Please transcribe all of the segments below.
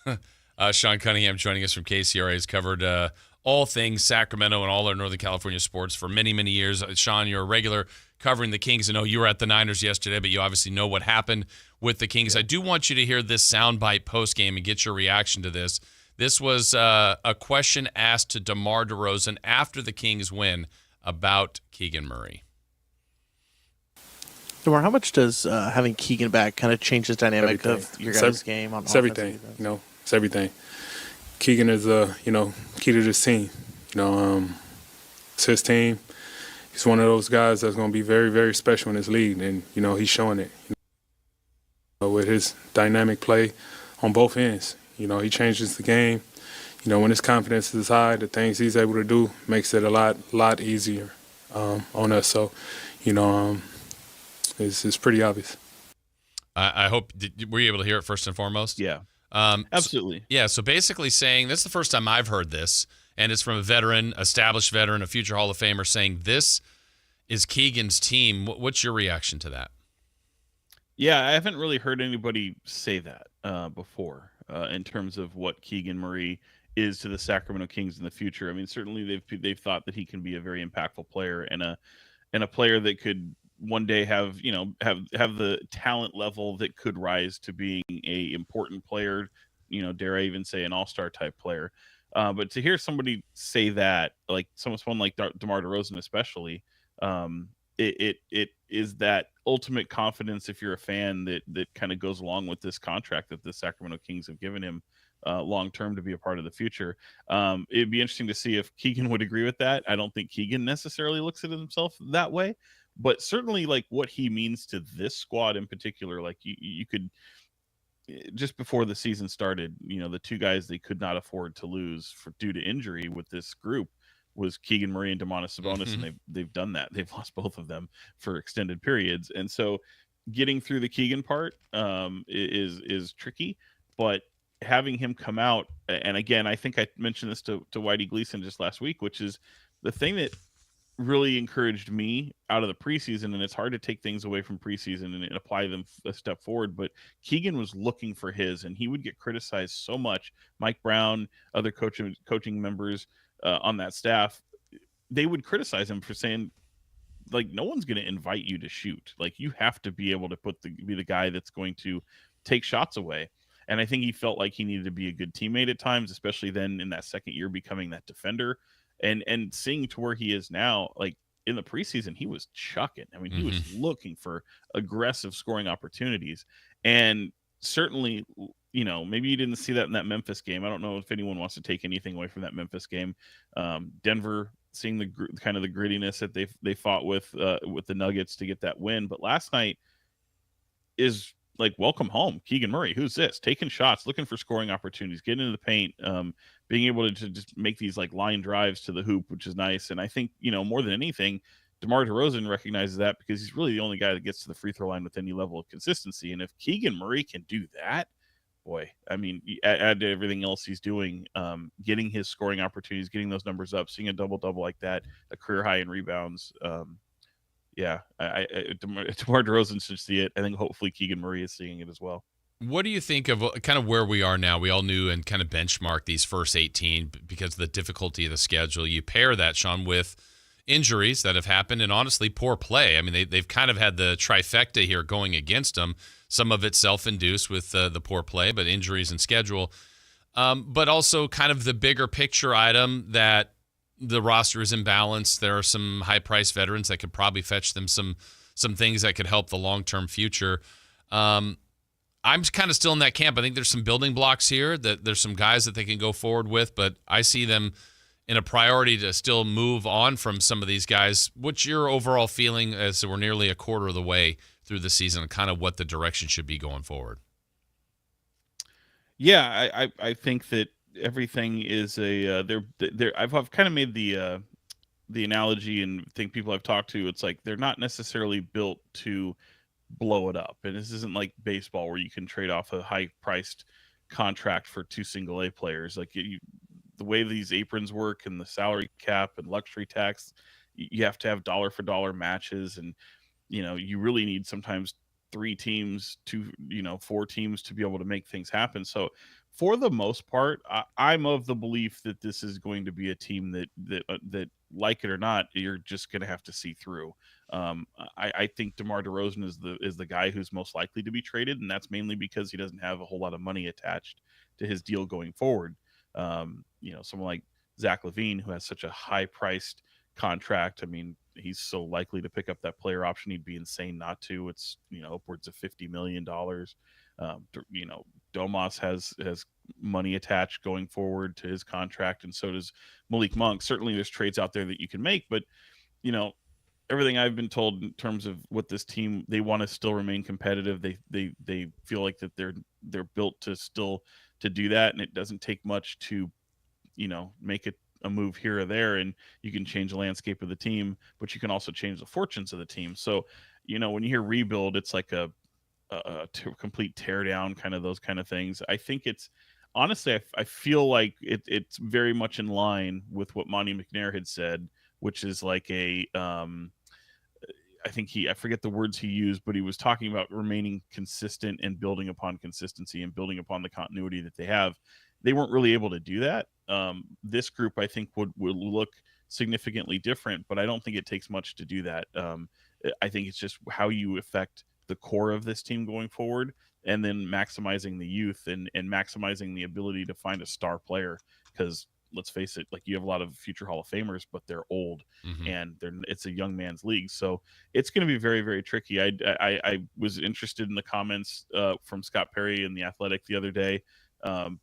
would. Sean Cunningham joining us from KCRA has covered all things Sacramento and all our Northern California sports for many, many years. Sean, you're a regular covering the Kings. I know you were at the Niners yesterday, but you obviously know what happened with the Kings. Yeah. I do want you to hear this soundbite post-game and get your reaction to this. This was a question asked to DeMar DeRozan after the Kings win about Keegan Murray. DeMar, how much does having Keegan back kind of change the dynamic of your guys' game? It's everything. It's everything. Keegan is key to this team. It's his team. He's one of those guys that's going to be very, very special in this league, and he's showing it. With his dynamic play on both ends, he changes the game. When his confidence is high, the things he's able to do makes it a lot easier on us. So, it's pretty obvious. I hope were you able to hear it first and foremost? Yeah. Absolutely. So basically saying, this is the first time I've heard this, and it's from a veteran, established veteran, a future Hall of Famer saying this is Keegan's team. What's your reaction to that? Yeah, I haven't really heard anybody say that before in terms of what Keegan Murray is to the Sacramento Kings in the future. I mean, certainly they've thought that he can be a very impactful player and a player that could one day have the talent level that could rise to being a important player, dare I even say an all-star type player. But to hear somebody say that, like someone like DeMar DeRozan especially, it is that ultimate confidence if you're a fan that kind of goes along with this contract that the Sacramento Kings have given him long-term to be a part of the future. It'd be interesting to see if Keegan would agree with that. I don't think Keegan necessarily looks at himself that way, but certainly like what he means to this squad in particular, like you could, just before the season started, the two guys they could not afford to lose due to injury with this group was Keegan Murray and Domantas Sabonis, mm-hmm. and they've done that. They've lost both of them for extended periods, and so getting through the Keegan part is tricky. But having him come out, and again, I think I mentioned this to Whitey Gleason just last week, which is the thing that really encouraged me out of the preseason, and it's hard to take things away from preseason and apply them a step forward, but Keegan was looking for his, and he would get criticized so much. Mike Brown, other coaching members on that staff, they would criticize him for saying, like, no one's going to invite you to shoot. Like, you have to be able to be the guy that's going to take shots away. And I think he felt like he needed to be a good teammate at times, especially then in that second year becoming that defender. And seeing to where he is now, like in the preseason, he was chucking. I mean, he was looking for aggressive scoring opportunities. And certainly, maybe you didn't see that in that Memphis game. I don't know if anyone wants to take anything away from that Memphis game. Denver, seeing the kind of the grittiness that they fought with the Nuggets to get that win. But last night is like, welcome home, Keegan Murray. Who's this? Taking shots, looking for scoring opportunities, getting into the paint, being able to just make these like line drives to the hoop, which is nice. And I think, more than anything, DeMar DeRozan recognizes that because he's really the only guy that gets to the free throw line with any level of consistency. And if Keegan Murray can do that, boy, I mean, add to everything else he's doing, getting his scoring opportunities, getting those numbers up, seeing a double-double like that, a career high in rebounds. DeMar DeRozan should see it. I think hopefully Keegan Murray is seeing it as well. What do you think of kind of where we are now? We all knew and kind of benchmarked these first 18 because of the difficulty of the schedule. You pair that, Sean, with injuries that have happened and honestly poor play. I mean, they've kind of had the trifecta here going against them. Some of it self-induced with the poor play, but injuries and schedule. But also kind of the bigger picture item that the roster is imbalanced. There are some high-priced veterans that could probably fetch them some things that could help the long-term future. I'm kind of still in that camp. I think there's some building blocks here, that there's some guys that they can go forward with, but I see them in a priority to still move on from some of these guys. What's your overall feeling as we're nearly a quarter of the way through the season, and kind of what the direction should be going forward? Yeah, I think that everything is I've kind of made the analogy, and think people I've talked to, it's like they're not necessarily built to blow it up. And this isn't like baseball where you can trade off a high priced contract for two single A players. Like the way these aprons work and the salary cap and luxury tax, you have to have dollar for dollar matches. And, you really need sometimes 3 teams to, 4 teams to be able to make things happen. So for the most part, I'm of the belief that this is going to be a team that like it or not, you're just going to have to see through. I think DeMar DeRozan is the guy who's most likely to be traded, and that's mainly because he doesn't have a whole lot of money attached to his deal going forward. Someone like Zach LaVine, who has such a high priced contract. I mean, he's so likely to pick up that player option. He'd be insane not to. It's upwards of $50 million. Domas has money attached going forward to his contract, and so does Malik Monk. Certainly, there's trades out there that you can make, but everything I've been told in terms of what this team, they want to still remain competitive. They feel like that they're built to do that, and it doesn't take much to make a move here or there, and you can change the landscape of the team, but you can also change the fortunes of the team. So when you hear rebuild, it's like a complete tear down, kind of those kind of things. I think it's honestly, I feel like it's very much in line with what Monty McNair had said, which is like I forget the words he used, but he was talking about remaining consistent and building upon consistency and building upon the continuity that they have. They weren't really able to do that. This group, I think, would look significantly different, but I don't think it takes much to do that. I think it's just how you affect the core of this team going forward, and then maximizing the youth and maximizing the ability to find a star player. Because let's face it, like, you have a lot of future Hall of Famers, but they're old, and it's a young man's league. So it's going to be very, very tricky. I was interested in the comments from Scott Perry in The Athletic the other day,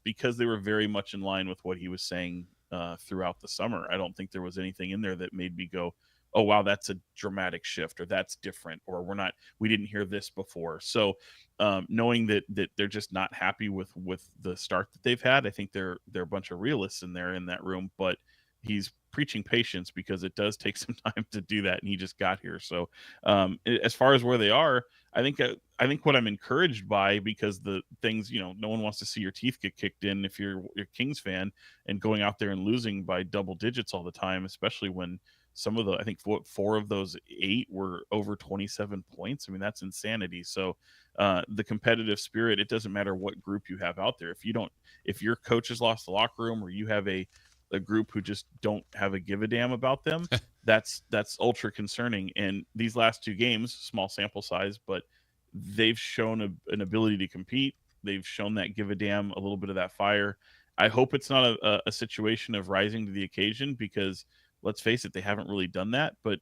because they were very much in line with what he was saying throughout the summer. I don't think there was anything in there that made me go, oh wow, that's a dramatic shift, or that's different, or we didn't hear this before. So knowing that they're just not happy with the start that they've had, I think they're a bunch of realists in that room, but he's preaching patience because it does take some time to do that, and he just got here. So as far as where they are, I think what I'm encouraged by, because the things, no one wants to see your teeth get kicked in if you're a Kings fan, and going out there and losing by double digits all the time, especially when some of I think 4 of those 8 were over 27 points. I mean, that's insanity. So the competitive spirit, it doesn't matter what group you have out there. If your coach has lost the locker room, or you have a group who just don't have a give a damn about them, that's ultra concerning. And these last 2 games, small sample size, but they've shown an ability to compete. They've shown that give a damn, a little bit of that fire. I hope it's not a situation of rising to the occasion, because let's face it, they haven't really done that. But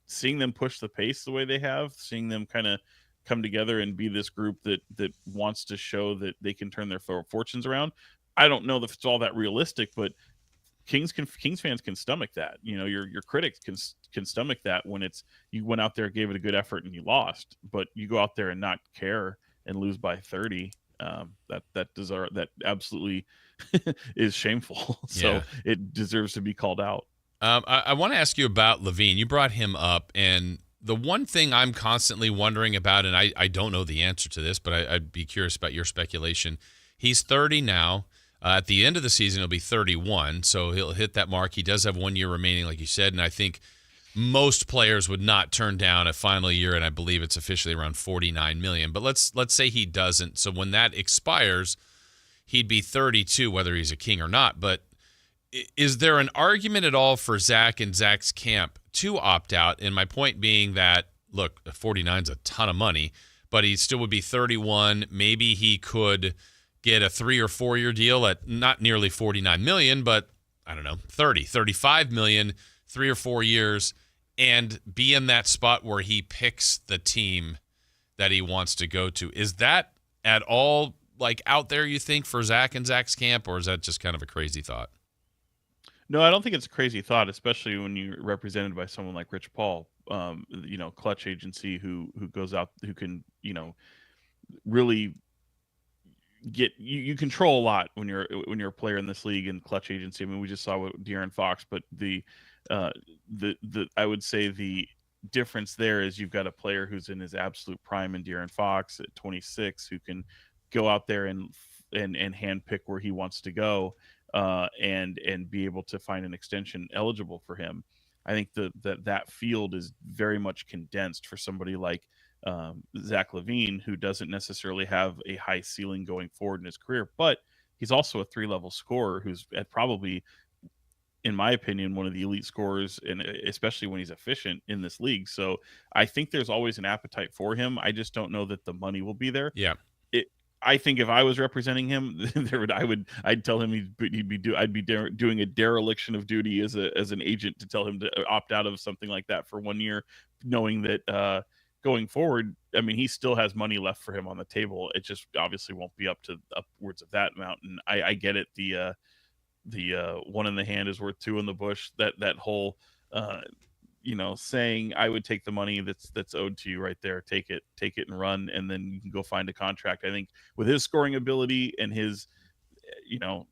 seeing them push the pace the way they have, seeing them kind of come together and be this group that wants to show that they can turn their fortunes around, I don't know if it's all that realistic, but Kings fans can stomach that. Your critics can stomach that when it's, you went out there, gave it a good effort, and you lost. But you go out there and not care and lose by 30. That absolutely is shameful. So it deserves to be called out. I want to ask you about LaVine. You brought him up, and the one thing I'm constantly wondering about, and I don't know the answer to this, but I'd be curious about your speculation. He's 30 now. At the end of the season, he'll be 31, so he'll hit that mark. He does have 1 year remaining, like you said, and I think most players would not turn down a final year, and I believe it's officially around $49 million. But let's say he doesn't. So when that expires, he'd be 32, whether he's a King or not. But is there an argument at all for Zach and Zach's camp to opt out? And my point being that, look, 49 is a ton of money, but he still would be 31. Maybe he could get a 3 or 4 year deal at not nearly $49 million, but I don't know, 30, 35 million, 3 or 4 years, and be in that spot where he picks the team that he wants to go to. Is that at all like out there, you think, for Zach and Zach's camp, or is that just kind of a crazy thought? No, I don't think it's a crazy thought, especially when you're represented by someone like Rich Paul, clutch agency who goes out, who can, really get you control a lot when you're a player in this league, and clutch agency. I mean, we just saw what De'Aaron Fox, but the I would say the difference there is you've got a player who's in his absolute prime in De'Aaron Fox at 26, who can go out there and handpick where he wants to go, and be able to find an extension eligible for him. I think that field is very much condensed for somebody like Zach LaVine, who doesn't necessarily have a high ceiling going forward in his career, but he's also a 3-level scorer who's at probably, in my opinion, one of the elite scorers, and especially when he's efficient in this league. So I think there's always an appetite for him. I just don't know that the money will be there. Yeah. I think if I was representing him, I'd tell him I'd be doing a dereliction of duty as an agent to tell him to opt out of something like that for 1 year, knowing that going forward, I mean, he still has money left for him on the table. It just obviously won't be upwards of that amount. And I get it. The one in the hand is worth two in the bush. That whole saying, I would take the money that's owed to you right there. Take it and run, and then you can go find a contract. I think with his scoring ability and his,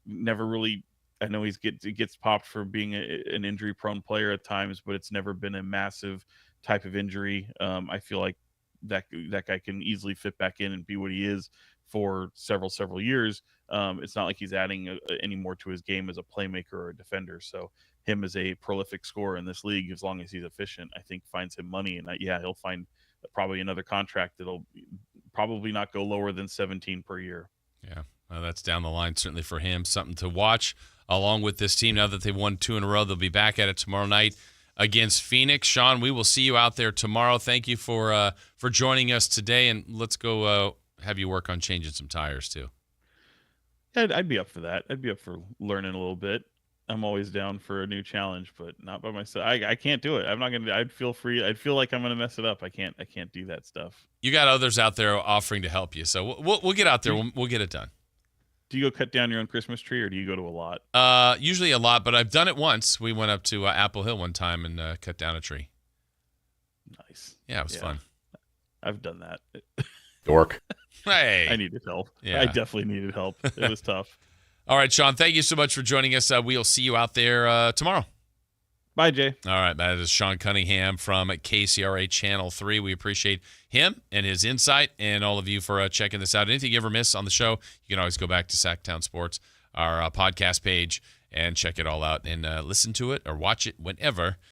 never really. I know he gets popped for being an injury prone player at times, but it's never been a massive type of injury. I feel like that guy can easily fit back in and be what he is for several years. It's not like he's adding any more to his game as a playmaker or a defender. So him as a prolific scorer in this league, as long as he's efficient, I think finds him money. And he'll find probably another contract that'll probably not go lower than 17 per year. Yeah, that's down the line certainly for him. Something to watch along with this team. Now that they've won 2 in a row, they'll be back at it tomorrow night against Phoenix. Sean, we will see you out there tomorrow. Thank you for joining us today, and let's go have you work on changing some tires too. Yeah, I'd be up for that. I'd be up for learning a little bit. I'm always down for a new challenge, but not by myself. I can't do it. I'm not gonna. I'd feel free. I'd feel like I'm gonna mess it up. I can't do that stuff. You got others out there offering to help you, so we'll get out there. We'll get it done. Do you go cut down your own Christmas tree, or do you go to a lot? Usually a lot, but I've done it once. We went up to Apple Hill one time and cut down a tree. Nice. Yeah, it was fun. I've done that. Dork. Hey. I needed help. Yeah. I definitely needed help. It was tough. All right, Sean, thank you so much for joining us. We'll see you out there tomorrow. Bye, Jay. All right, that is Sean Cunningham from KCRA Channel 3. We appreciate him and his insight, and all of you for checking this out. Anything you ever miss on the show, you can always go back to Sactown Sports, our podcast page, and check it all out and listen to it or watch it whenever